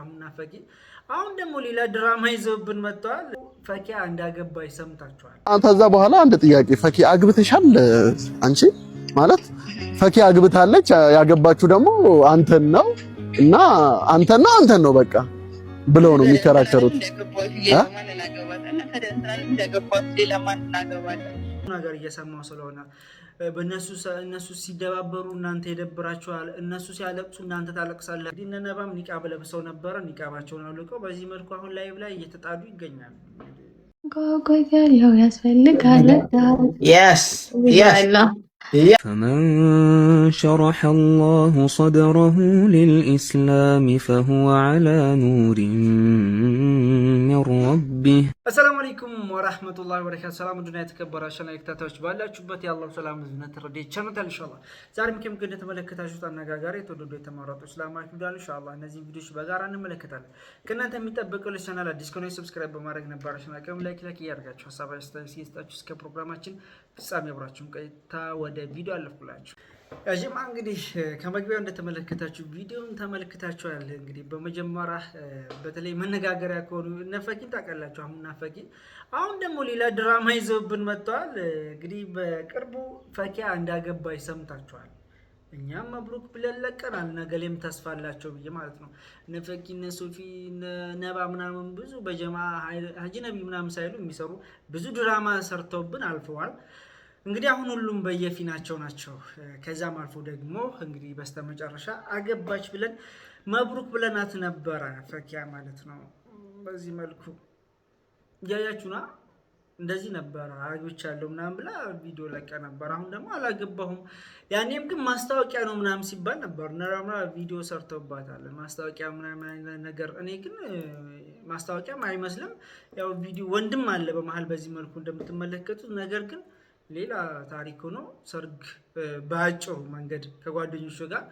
አሁንና ፈኪ አሁን ደግሞ ሌላ ድራማ ይዘውብን መጥተዋል። ፈኪ እንዳገባች ሰምታችኋል። ከዛ በኋላ አንድ ጥያቄ ፈኪ አግብተሻል? አንቺ ማለት ፈኪ አግብታለች፣ ያገባችሁ ደግሞ አንተን ነው እና አንተን ነው በቃ ብለው ነው የሚከራከሩት። ነገር እየሰማው ስለሆነ እነሱ ሲደባበሩ እናንተ ይደብራችኋል፣ እነሱ ሲያለቅሱ እናንተ ታለቅሳላችሁ። እንግዲህ እነ ነባም ኒቃብ ለብሰው ነበረ፣ ኒቃባቸውን አውልቀው በዚህ መልኩ አሁን ላይቭ ላይ እየተጣዱ ይገኛሉ። ያው ያስፈልጋል فمن شرح الله صدره للإسلام فهو على نور من ربه السلام عليكم ورحمة الله وبركاته. سلام الدنيا تكبر عشان يكتاتوش بالا شبت يا الله سلام زنا تردي channel إن شاء الله. زار ممكن كده تملكتها أنا جاكاري تودو تمارات إسلام أكيد إن شاء الله نزيد فيديوش بقارا نملكتها. كنا تميتابك كل channel ديسكوني سبسكرايب بمارك نبار عشان أكمل لايك يارجع شو سبب استاذ كبرنامجين سامي براشم كيتا وده فيديو على فلانش. ያጂማ እንግዲህ ከመግቢያው እንደተመለከታችሁ ቪዲዮን ተመልክታችኋል። እንግዲህ በመጀመሪያ በተለይ መነጋገሪያ ከሆኑ ነፈቂን ታውቃላችሁ። አሁን ደግሞ ሌላ ድራማ ይዘውብን መጥተዋል። እንግዲህ በቅርቡ ፈኪያ እንዳገባች ሰምታችኋል። እኛም መብሩክ ብለን ለቀናል። ነገሌም ተስፋ አላቸው ብዬ ማለት ነው። ነፈቂ ሶፊ ነባ ምናምን ብዙ በጀማ ሀጂ ነቢ ምናምን ሳይሉ የሚሰሩ ብዙ ድራማ ሰርተውብን አልፈዋል። እንግዲህ አሁን ሁሉም በየፊናቸው ናቸው። ከዛም አልፎ ደግሞ እንግዲህ በስተመጨረሻ አገባች ብለን መብሩክ ብለናት ነበረ ፈኪያ ማለት ነው። በዚህ መልኩ ያያችሁና እንደዚህ ነበረ አግብቻለሁ ምናምን ብላ ቪዲዮ ለቀ ነበር። አሁን ደግሞ አላገባሁም፣ ያኔም ግን ማስታወቂያ ነው ምናምን ሲባል ነበር። ነራማ ቪዲዮ ሰርተውባታል ማስታወቂያ ምናምን ነገር። እኔ ግን ማስታወቂያም አይመስልም። ያው ቪዲዮ ወንድም አለ በመሃል በዚህ መልኩ እንደምትመለከቱት። ነገር ግን ሌላ ታሪክ ሆኖ ሰርግ በአጭሩ መንገድ ከጓደኞቹ ጋር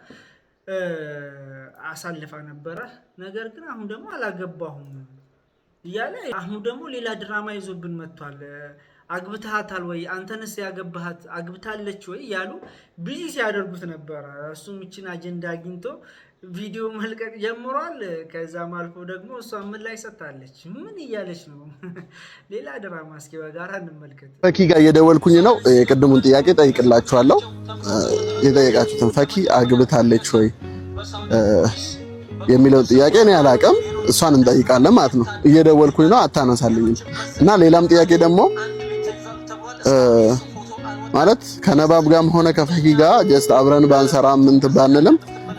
አሳልፋ ነበረ። ነገር ግን አሁን ደግሞ አላገባሁም እያለ አሁን ደግሞ ሌላ ድራማ ይዞብን መጥቷል። አግብተሃታል ወይ አንተንስ ያገባሃት አግብታለች ወይ ያሉ ቢዚ ሲያደርጉት ነበረ። እሱም ይችን አጀንዳ አግኝቶ ቪዲዮ መልቀቅ ጀምሯል። ከዛም አልፎ ደግሞ እሷ ምን ላይ ሰጣለች፣ ምን እያለች ነው? ሌላ ድራማ እስኪ በጋራ እንመልከት። ፈኪ ጋር እየደወልኩኝ ነው። የቅድሙን ጥያቄ ጠይቅላችኋለሁ። የጠየቃችሁትን ፈኪ አግብታለች ወይ የሚለውን ጥያቄ እኔ አላውቅም፣ እሷን እንጠይቃለን ማለት ነው። እየደወልኩኝ ነው፣ አታነሳልኝም። እና ሌላም ጥያቄ ደግሞ ማለት ከነባብ ጋርም ሆነ ከፈኪ ጋር ጀስት አብረን ባንሰራ ምን ባንልም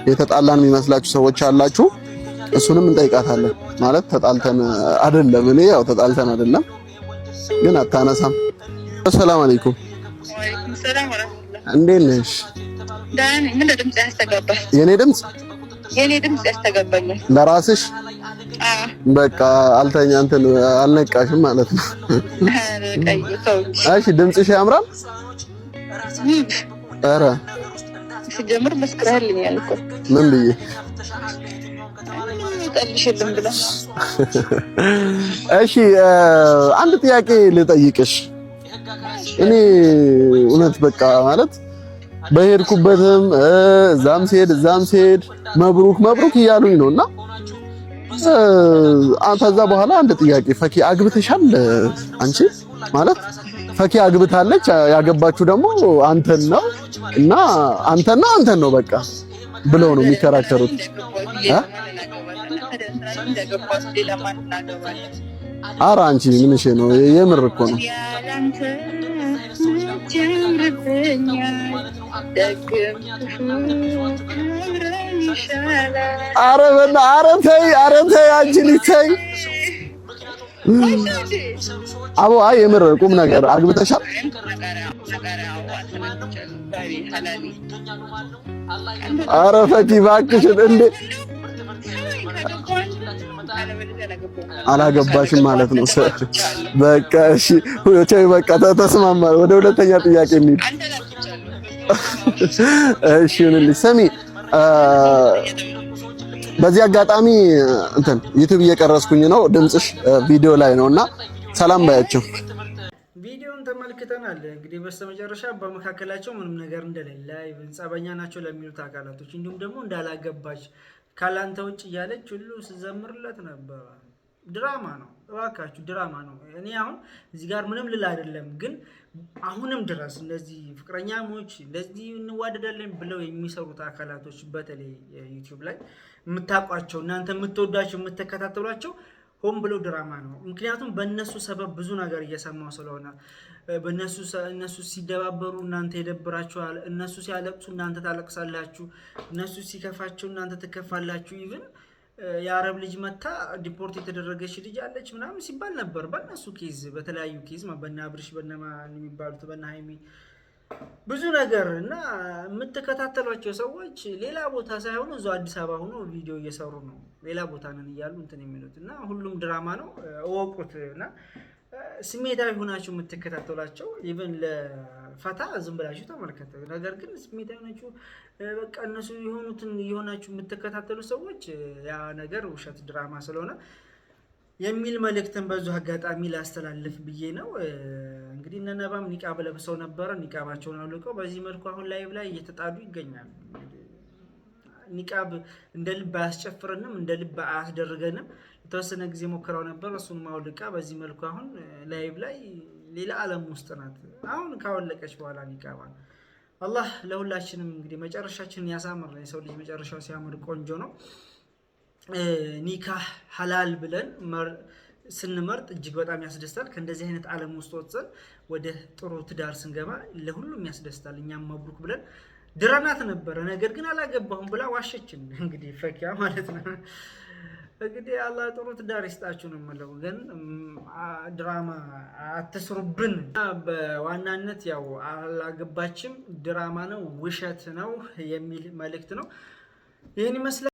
የተጣላን የሚመስላችሁ ሰዎች አላችሁ። እሱንም እንጠይቃታለን። ማለት ተጣልተን አይደለም፣ እኔ ያው ተጣልተን አይደለም፣ ግን አታነሳም። ሰላም አለይኩም። ወአለይኩም ሰላም ወራህመቱላህ። እንዴት ነሽ? ዳን ምን ድምጽ ያስተጋባል? የኔ ድምጽ ያስተጋባኛል። ለራስሽ? በቃ አልተኛ እንትን አልነቃሽም ማለት ነው። እሺ ድምጽሽ ያምራል። ኧረ ሲጀምር መስክራልኛል እኮ ምን ብዬ ጠልሽልም ብላ። እሺ አንድ ጥያቄ ልጠይቅሽ። እኔ እውነት በቃ ማለት በሄድኩበትም እዛም ሲሄድ መብሩክ እያሉኝ ነውና ከዛ በኋላ አንድ ጥያቄ ፈኪ አግብተሻል? አንቺ ማለት ፈኪ አግብታለች፣ ያገባችሁ ደግሞ አንተን ነው እና አንተን ነው በቃ ብለው ነው የሚከራከሩት። ኧረ አንቺ ምንሽ ነው? የምር እኮ ነው። ኧረ ተይ አንቺ ልጅ ተይ። አቦ አይ የምር ቁም ነገር አግብተሻል? ኧረ ፈኪ እባክሽን እንዴ አላገባሽም ማለት ነው? በቃ እሺ በቃ ተስማማን። ወደ ሁለተኛ ጥያቄ እንሂድ። እሺ እንልሽ ሰሚ በዚህ አጋጣሚ እንትን ዩቲዩብ እየቀረስኩኝ ነው፣ ድምጽሽ ቪዲዮ ላይ ነውና ሰላም ባያቸው። ቪዲዮን ተመልክተናል። እንግዲህ በስተመጨረሻ በመካከላቸው ምንም ነገር እንደሌለ ጸበኛ ናቸው ለሚሉት አካላቶች እንዲሁም ደግሞ እንዳላገባች ካላንተ ውጭ እያለች ሁሉ ስዘምርለት ነበር። ድራማ ነው፣ እባካችሁ ድራማ ነው። እኔ አሁን እዚህ ጋር ምንም ልል አይደለም፣ ግን አሁንም ድረስ እንደዚህ ፍቅረኛሞች እንደዚህ እንዋደዳለን ብለው የሚሰሩት አካላቶች በተለይ ዩቲዩብ ላይ የምታውቋቸው እናንተ የምትወዷቸው የምትከታተሏቸው ሆን ብለው ድራማ ነው። ምክንያቱም በእነሱ ሰበብ ብዙ ነገር እየሰማው ስለሆነ እነሱ ሲደባበሩ እናንተ ይደብራችኋል፣ እነሱ ሲያለቅሱ እናንተ ታለቅሳላችሁ፣ እነሱ ሲከፋቸው እናንተ ትከፋላችሁ። ኢቭን የአረብ ልጅ መታ ዲፖርት የተደረገች ልጅ አለች ምናምን ሲባል ነበር በእነሱ ኬዝ፣ በተለያዩ ኬዝ በእነ አብርሽ በእነማን የሚባሉት በእነ ሀይሚ ብዙ ነገር እና የምትከታተሏቸው ሰዎች ሌላ ቦታ ሳይሆኑ እዛው አዲስ አበባ ሆኖ ቪዲዮ እየሰሩ ነው። ሌላ ቦታ ነን እያሉ እንትን የሚሉት እና ሁሉም ድራማ ነው፣ እወቁት። እና ስሜታዊ ሆናችሁ የምትከታተሏቸው ኢቭን ለፈታ ዝም ብላችሁ ተመልከቱ። ነገር ግን ስሜታዊ ሆናችሁ በቃ እነሱ የሆኑትን የሆናችሁ የምትከታተሉ ሰዎች ያ ነገር ውሸት ድራማ ስለሆነ የሚል መልእክትን በዙ አጋጣሚ ላስተላልፍ ብዬ ነው። እንግዲህ እነ ነባም ኒቃብ ለብሰው ነበረ። ኒቃባቸውን አውልቀው በዚህ መልኩ አሁን ላይቭ ላይ እየተጣዱ ይገኛሉ። ኒቃብ እንደ ልብ አያስጨፍረንም፣ እንደ ልብ አያስደርገንም። የተወሰነ ጊዜ ሞክረው ነበር፣ እሱን ማውልቃ በዚህ መልኩ አሁን ላይቭ ላይ ሌላ ዓለም ውስጥ ናት። አሁን ካወለቀች በኋላ ኒቃባን አላህ ለሁላችንም እንግዲህ መጨረሻችንን ያሳምር። የሰው ልጅ መጨረሻው ሲያምር ቆንጆ ነው። ኒካህ ሐላል ብለን ስንመርጥ እጅግ በጣም ያስደስታል። ከእንደዚህ አይነት ዓለም ውስጥ ወጥተን ወደ ጥሩ ትዳር ስንገባ ለሁሉም ያስደስታል። እኛም መብሩክ ብለን ድረናት ነበረ፣ ነገር ግን አላገባሁም ብላ ዋሸችን። እንግዲህ ፈኪያ ማለት ነው። እንግዲህ አላህ ጥሩ ትዳር ይስጣችሁ ነው የምለው። ግን ድራማ አትስሩብን። በዋናነት ያው አላገባችም፣ ድራማ ነው፣ ውሸት ነው የሚል መልእክት ነው። ይህን ይመስላል።